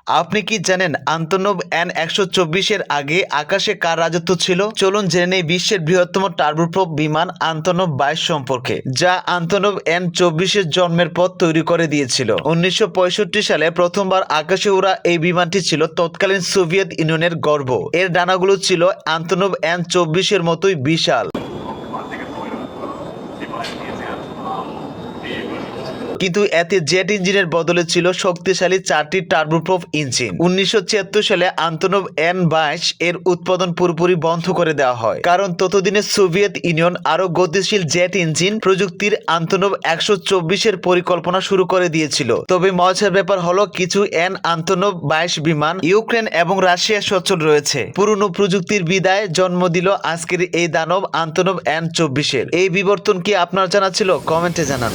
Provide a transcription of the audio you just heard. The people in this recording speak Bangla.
আপনি কি জানেন আন্তনব N-124 এর আগে আকাশে কার রাজত্ব ছিল? চলুন জেনে নেই বিশ্বের বৃহত্তম টার্বোপ্রপ বিমান আন্তনব 22 সম্পর্কে, যা আন্তনব N-24 এর জন্মের পর তৈরি করে দিয়েছিল। 1965 সালে প্রথমবার আকাশে ওড়া এই বিমানটি ছিল তৎকালীন সোভিয়েত ইউনিয়নের গর্ব। এর ডানাগুলো ছিল আন্তনব N-24 এর মতোই বিশাল। কিন্তু এতে জেট ইঞ্জিনের বদলে ছিল শক্তিশালী 4টি টার্বোপ্রপ ইঞ্জিন। 1976 সালে আন্তনব N-22 এর উৎপাদন পুরোপুরি বন্ধ করে দেওয়া হয়, কারণ ততদিনে সোভিয়েত ইউনিয়ন আরও গতিশীল জেট ইঞ্জিন প্রযুক্তির আন্তনব 124 এর পরিকল্পনা শুরু করে দিয়েছিল। তবে মজার ব্যাপার হলো, কিছু আন্তনব 22 বিমান ইউক্রেন এবং রাশিয়া সচল রয়েছে। পুরনো প্রযুক্তির বিদায় জন্ম দিল আজকের এই দানব আন্তনব N-24 এর। এই বিবর্তন কি আপনার জানা ছিল? কমেন্টে জানান।